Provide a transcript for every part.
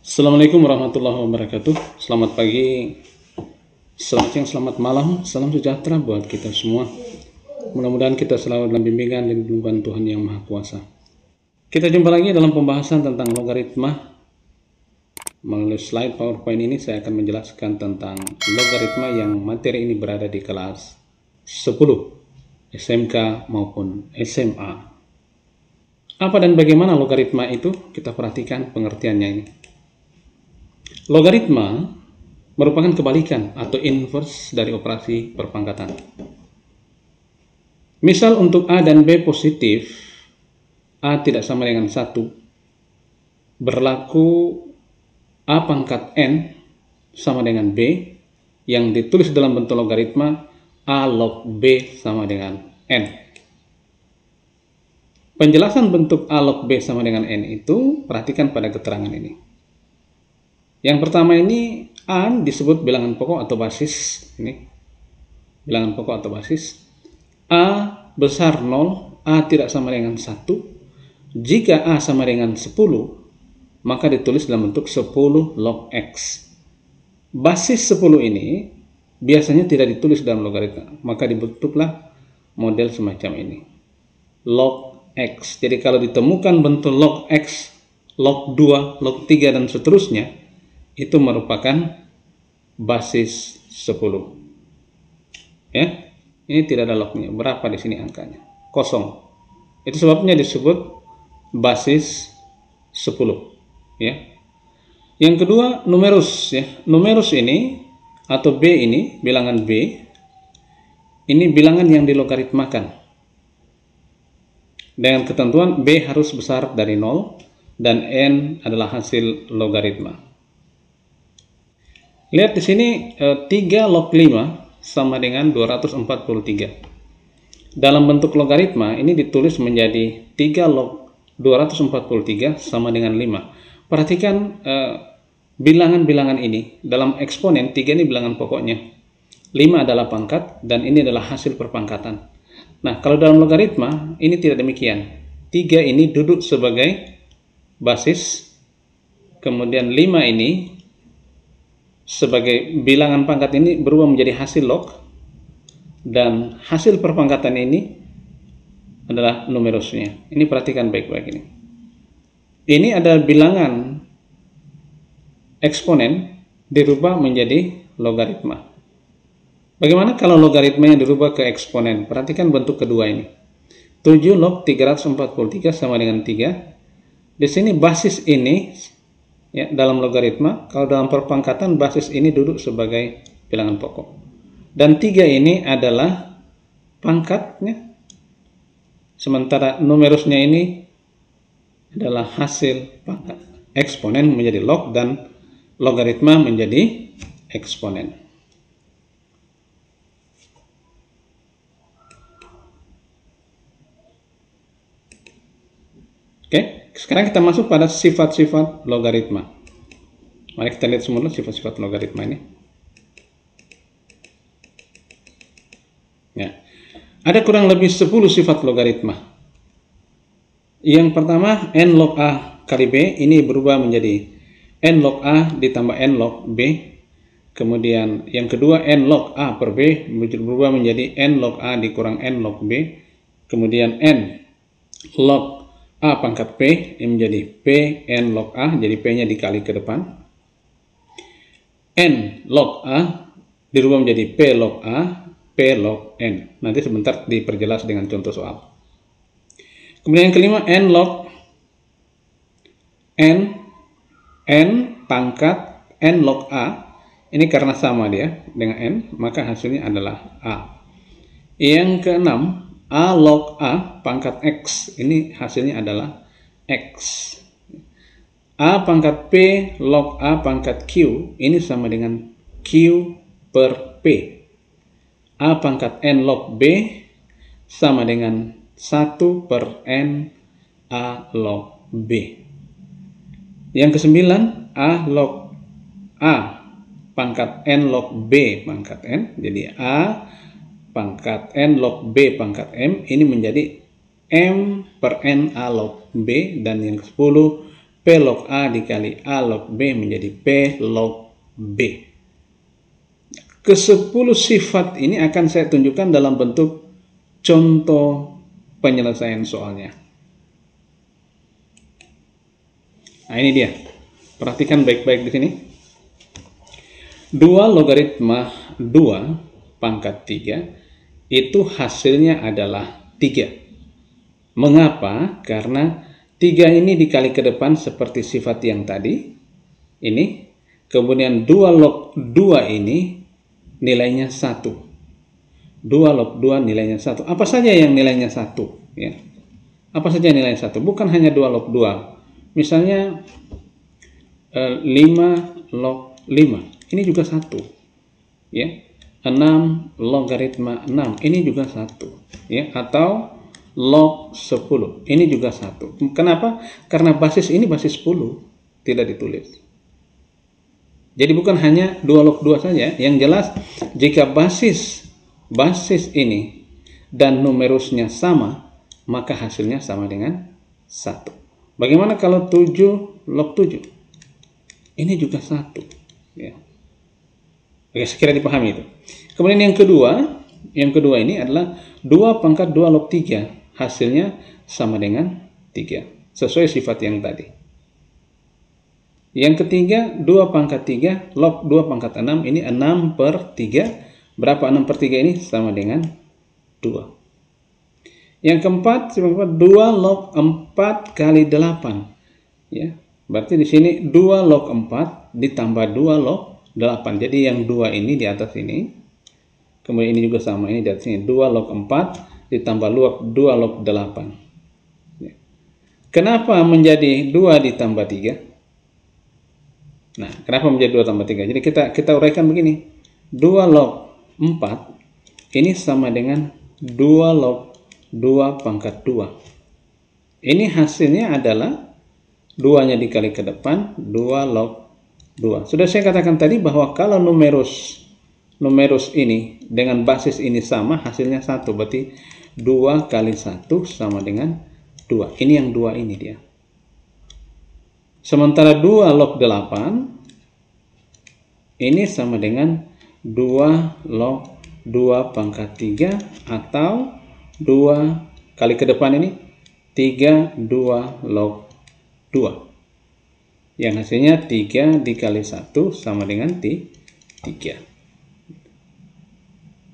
Assalamualaikum warahmatullahi wabarakatuh. Selamat pagi, selamat siang, selamat malam. Salam sejahtera buat kita semua. Mudah-mudahan kita selalu dalam bimbingan dan lindungan Tuhan Yang Maha Kuasa. Kita jumpa lagi dalam pembahasan tentang logaritma. Melalui slide PowerPoint ini saya akan menjelaskan tentang logaritma yang materi ini berada di kelas 10 SMK maupun SMA. Apa dan bagaimana logaritma itu? Kita perhatikan pengertiannya ini. Logaritma merupakan kebalikan atau inverse dari operasi perpangkatan. Misal untuk A dan B positif, A tidak sama dengan 1, berlaku A pangkat N sama dengan B, yang ditulis dalam bentuk logaritma A log B sama dengan N. Penjelasan bentuk A log B sama dengan N itu, perhatikan pada keterangan ini. Yang pertama ini A disebut bilangan pokok atau basis. Ini bilangan pokok atau basis. A besar 0, A tidak sama dengan 1. Jika A sama dengan 10, maka ditulis dalam bentuk 10 log X. Basis 10 ini biasanya tidak ditulis dalam logaritma, maka dibentuklah model semacam ini. Log X. Jadi kalau ditemukan bentuk log X, log 2, log 3, dan seterusnya, itu merupakan basis 10. Ya, ini tidak ada lognya. Berapa di sini angkanya? Kosong. Itu sebabnya disebut basis 10. Ya. Yang kedua, numerus. Ya. Numerus ini atau B ini, bilangan B, ini bilangan yang dilogaritmakan. Dengan ketentuan B harus besar dari 0 dan N adalah hasil logaritma. Lihat di sini 3 log 5 sama dengan 243. Dalam bentuk logaritma ini ditulis menjadi 3 log 243 sama dengan 5. Perhatikan bilangan-bilangan ini. Dalam eksponen 3 ini bilangan pokoknya. 5 adalah pangkat dan ini adalah hasil perpangkatan. Nah, kalau dalam logaritma ini tidak demikian. 3 ini duduk sebagai basis. Kemudian 5 ini sebagai bilangan pangkat ini berubah menjadi hasil log, dan hasil perpangkatan ini adalah numerusnya. Ini perhatikan baik-baik ini. Ini ada bilangan eksponen dirubah menjadi logaritma. Bagaimana kalau logaritmanya dirubah ke eksponen? Perhatikan bentuk kedua ini. 7 log 343 sama dengan 3. Di sini basis ini, ya, dalam logaritma, kalau dalam perpangkatan basis ini duduk sebagai bilangan pokok. Dan 3 ini adalah pangkatnya. Sementara numerusnya ini adalah hasil pangkat. Eksponen menjadi log dan logaritma menjadi eksponen. Oke, sekarang kita masuk pada sifat-sifat logaritma. Mari kita lihat semula sifat-sifat logaritma ini. Ya. Ada kurang lebih 10 sifat logaritma. Yang pertama, n log A kali B ini berubah menjadi n log A ditambah n log B. Kemudian yang kedua, n log A per B berubah menjadi n log A dikurang n log B. Kemudian n log A pangkat P ini menjadi P n log A, jadi P-nya dikali ke depan. N log A dirubah menjadi P log A, P log N. Nanti sebentar diperjelas dengan contoh soal. Kemudian yang kelima, N log N pangkat N log A. Ini karena sama dia dengan N, maka hasilnya adalah A. Yang keenam, A log A pangkat X, ini hasilnya adalah X. A pangkat P log A pangkat Q, ini sama dengan Q per P. A pangkat N log B sama dengan 1 per N A log B. Yang kesembilan, A log A pangkat N log B pangkat N, jadi A pangkat N log B pangkat M ini menjadi M per N A log B, dan yang ke-10 P log A dikali A log B menjadi P log B. Ke-10 sifat ini akan saya tunjukkan dalam bentuk contoh penyelesaian soalnya. Nah, ini dia. Perhatikan baik-baik di sini. 2 logaritma 2 pangkat 3 itu hasilnya adalah 3. Mengapa? Karena 3 ini dikali ke depan seperti sifat yang tadi. Ini. Kemudian 2 log 2 ini nilainya 1. 2 log 2 nilainya 1. Apa saja yang nilainya 1? Ya. Apa saja nilainya 1? Bukan hanya 2 log 2. Misalnya 5 log 5. Ini juga 1. Ya. 6 logaritma 6. Ini juga 1. Ya. Atau log 10. Ini juga 1. Kenapa? Karena basis ini basis 10. Tidak ditulis. Jadi bukan hanya 2 log 2 saja. Yang jelas jika basis ini dan numerusnya sama, maka hasilnya sama dengan 1. Bagaimana kalau 7 log 7? Ini juga 1. Ya. Oke, sekira dipahami itu. Kemudian yang kedua ini adalah 2 pangkat 2 log 3. Hasilnya sama dengan 3. Sesuai sifat yang tadi. Yang ketiga, 2 pangkat 3 log 2 pangkat 6. Ini 6 per 3. Berapa 6 per 3 ini? Sama dengan 2. Yang keempat, 2 log 4 kali 8. Ya, berarti di sini 2 log 4 ditambah 2 log 8. Jadi yang 2 ini di atas ini. Kemudian ini juga sama. Ini di atas ini. 2 log 4 ditambah 2 log 8. Ya. Kenapa menjadi 2 ditambah 3? Nah, kenapa menjadi 2 tambah 3? Jadi kita uraikan begini. 2 log 4 ini sama dengan 2 log 2 pangkat 2. Ini hasilnya adalah 2-nya dikali ke depan, 2 log 2. Sudah saya katakan tadi bahwa kalau numerus ini dengan basis ini sama, hasilnya 1. Berarti 2 kali 1 sama dengan 2. Ini yang 2 ini dia. Sementara 2 log 8 ini sama dengan 2 log 2 pangkat 3 atau 2 kali ke depan ini 3 2 log 2. Yang hasilnya 3 dikali 1 sama dengan 3.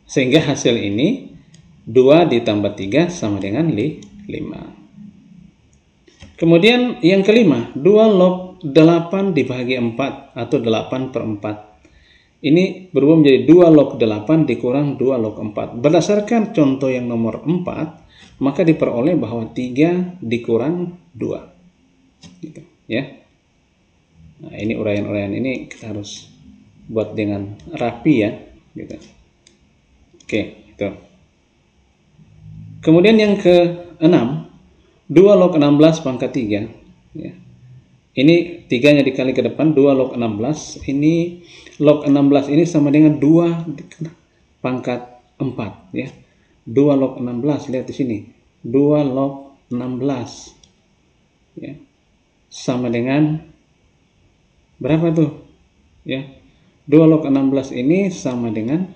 Sehingga hasil ini 2 ditambah 3 sama dengan 5. Kemudian yang kelima, 2 log 8 dibagi 4 atau 8 per 4. Ini berubah menjadi 2 log 8 dikurang 2 log 4. Berdasarkan contoh yang nomor 4, maka diperoleh bahwa 3 dikurang 2. Gitu, ya. Nah, ini uraian-uraian ini kita harus buat dengan rapi ya. Gitu. Oke, itu. Kemudian yang ke-6, 2 log 16 pangkat 3. Ya. Ini 3-nya dikali ke depan, 2 log 16. Ini log 16 ini sama dengan 2 pangkat 4. Ya. 2 log 16, lihat di sini. 2 log 16. Ya. Sama dengan berapa tuh? Ya. 2 log 16 ini sama dengan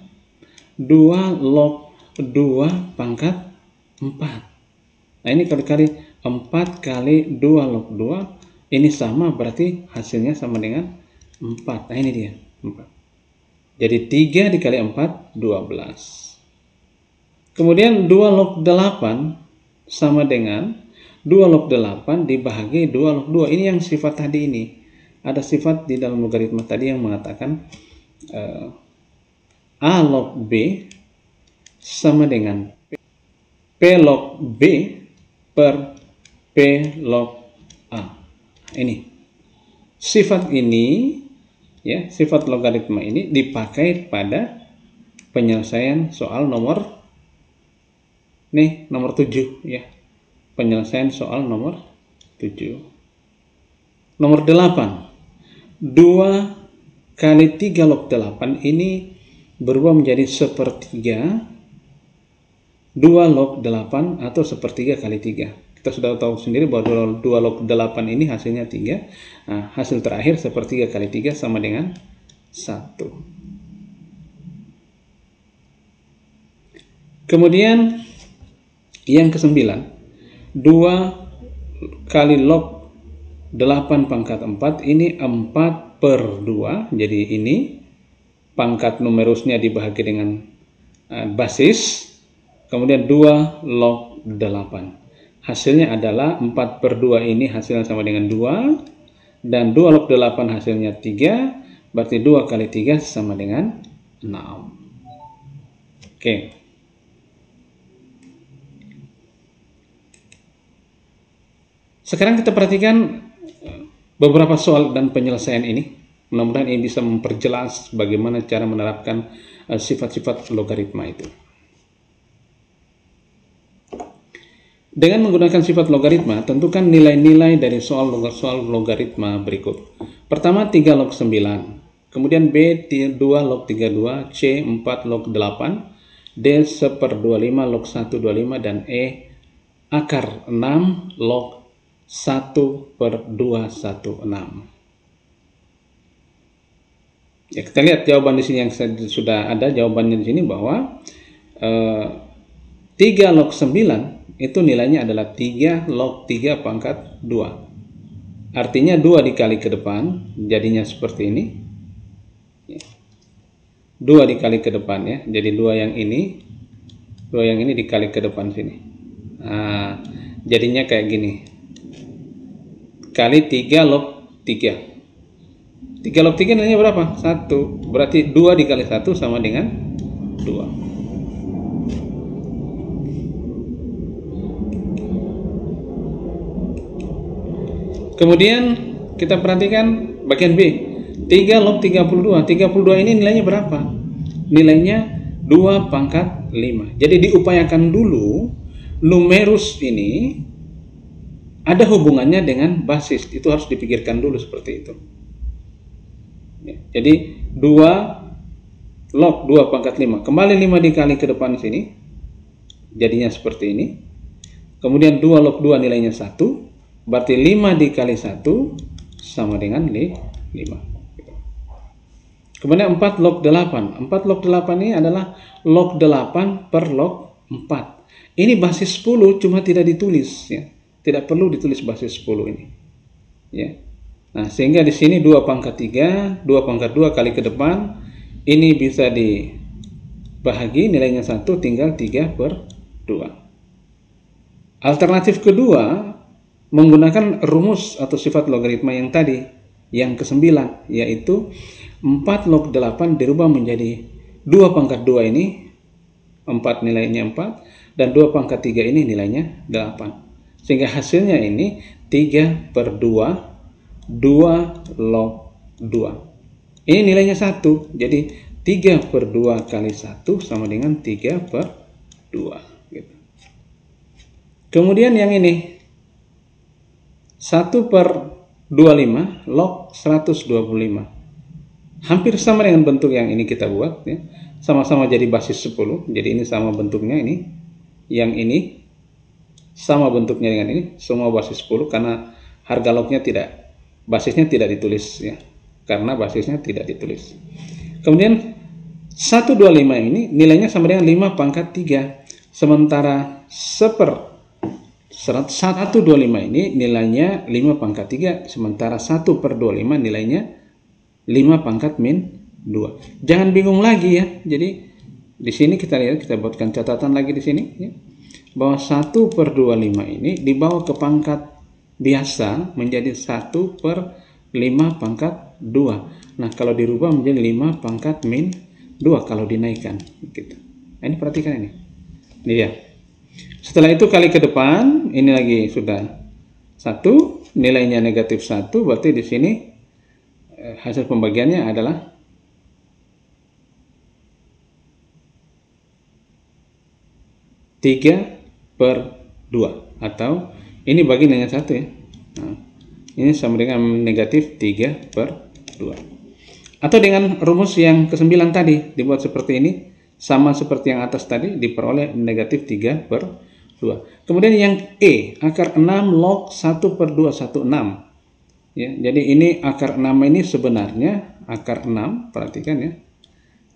2 log 2 pangkat 4. Nah, ini kali 4 kali 2 log 2. Ini sama, berarti hasilnya sama dengan 4. Nah, ini dia, 4. Jadi 3 dikali 4, 12. Kemudian 2 log 8 sama dengan 2 log 8 dibagi 2 log 2. Ini yang sifat tadi ini. Ada sifat di dalam logaritma tadi yang mengatakan A log B sama dengan P log B per P log A. Ini sifat ini ya, sifat logaritma ini dipakai pada penyelesaian soal nomor 7 ya. Penyelesaian soal nomor 7. Nomor 8. 2 kali 3 log 8 ini berubah menjadi sepertiga 2 log 8 atau sepertiga kali 3. kita sudah tahu sendiri bahwa 2 log 8 ini hasilnya 3. Nah, hasil terakhir sepertiga kali 3 sama dengan 1. Kemudian yang ke-9, 2 kali log 8 pangkat 4 ini 4/2. Jadi ini pangkat numerusnya dibagi dengan basis, kemudian 2 log 8. Hasilnya adalah 4/2 ini hasilnya sama dengan 2, dan 2 log 8 hasilnya 3, berarti 2 kali 3 sama dengan 6. Oke. Sekarang kita perhatikan beberapa soal dan penyelesaian ini. Mudah-mudahan ini bisa memperjelas bagaimana cara menerapkan sifat-sifat logaritma itu. Dengan menggunakan sifat logaritma, tentukan nilai-nilai dari soal logaritma berikut. Pertama 3 log 9, kemudian B 2 log 32, C 4 log 8, D 1/25 log 1/25, dan E akar 6 log 1/216. Ya, kita lihat jawaban di sini yang sudah ada jawabannya di sini bahwa 3 log 9 itu nilainya adalah 3 log 3 pangkat 2. Artinya 2 dikali ke depan jadinya seperti ini. 2 dikali ke depan ya. Jadi 2 yang ini dikali ke depan sini. Nah, jadinya kayak gini. Kali 3 log 3. 3 log 3 nilainya berapa? 1. Berarti 2 dikali 1 sama dengan 2. Kemudian kita perhatikan bagian B. 3 log 32. 32 ini nilainya berapa? Nilainya 2 pangkat 5. Jadi diupayakan dulu numerus ini ada hubungannya dengan basis. Itu harus dipikirkan dulu seperti itu. Jadi 2 log 2 pangkat 5. Kembali 5 dikali ke depan sini. Jadinya seperti ini. Kemudian 2 log 2 nilainya 1. Berarti 5 dikali 1 sama dengan 5. Kemudian 4 log 8. 4 log 8 ini adalah log 8 per log 4. Ini basis 10 cuma tidak ditulis ya. Tidak perlu ditulis basis 10 ini. Ya. Nah, sehingga di sini 2 pangkat 3, 2 pangkat 2 kali ke depan, ini bisa dibahagi, nilainya 1, tinggal 3/2. Alternatif kedua, menggunakan rumus atau sifat logaritma yang tadi, yang ke-9, yaitu 4 log 8 dirubah menjadi 2 pangkat 2 ini, 4 nilainya 4, dan 2 pangkat 3 ini nilainya 8. Sehingga hasilnya ini 3/2, 2 log 2. Ini nilainya 1. Jadi 3/2 kali 1 sama dengan 3/2. Gitu. Kemudian yang ini 1/25 log 125. Hampir sama dengan bentuk yang ini kita buat ya. Sama-sama jadi basis 10. Jadi ini sama bentuknya ini. Yang ini sama bentuknya dengan ini, semua basis 10 karena harga lognya basisnya tidak ditulis ya. Karena basisnya tidak ditulis. Kemudian 125 ini nilainya sama dengan 5 pangkat 3. Sementara 125 ini nilainya 5 pangkat 3. Sementara 1/25 nilainya 5 pangkat min 2. Jangan bingung lagi ya. Jadi di sini kita lihat, kita buatkan catatan lagi di sini ya. Bahwa 1/25 ini dibawa ke pangkat biasa menjadi 1/5 pangkat 2. Nah, kalau dirubah menjadi 5 pangkat min 2 kalau dinaikkan gitu. Nah, ini perhatikan ini. Ini ya. Setelah itu kali ke depan, ini lagi sudah 1, nilainya negatif 1, berarti di sini hasil pembagiannya adalah 3/2 atau ini bagi dengan 1 ya. Nah, ini sama dengan negatif 3/2. Atau dengan rumus yang ke-9 tadi dibuat seperti ini, sama seperti yang atas tadi, diperoleh negatif 3/2. 2. Kemudian yang E, akar 6 log 1/216. Ya, jadi ini akar 6 ini sebenarnya akar 6, perhatikan ya.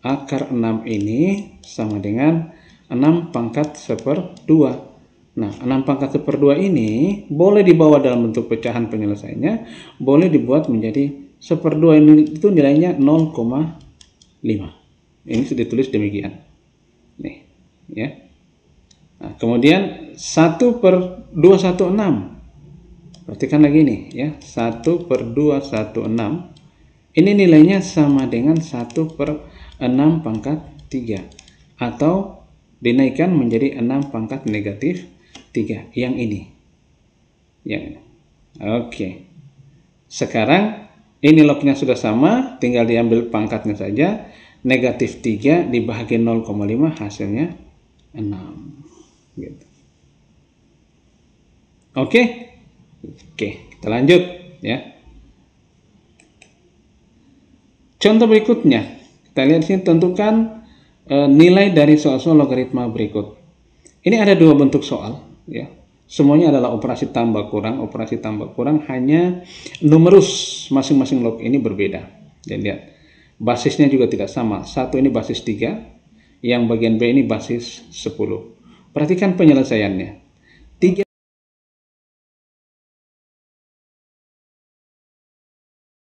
Akar 6 ini sama dengan 6 pangkat 1/2. Nah, 6 pangkat 1/2 ini boleh dibawa dalam bentuk pecahan penyelesaiannya, boleh dibuat menjadi 1/2 ini, itu nilainya 0,5. Ini sudah ditulis demikian. Nih, ya. Nah, kemudian 1/216. Perhatikan lagi nih ya, 1/216 ini nilainya sama dengan 1/6 pangkat 3 atau dinaikkan menjadi 6 pangkat negatif 3 yang ini. Ya. Oke. Sekarang ini lognya sudah sama, tinggal diambil pangkatnya saja. Negatif 3 dibagi 0,5 hasilnya 6. Gitu. Oke. Oke, kita lanjut ya. Contoh berikutnya, kita lihat sini, tentukan nilai dari soal-soal logaritma berikut. Ini ada dua bentuk soal ya. Semuanya adalah operasi tambah kurang. Operasi tambah kurang, hanya numerus masing-masing log ini berbeda. Dan lihat, basisnya juga tidak sama. Satu ini basis 3, yang bagian B ini basis 10. Perhatikan penyelesaiannya.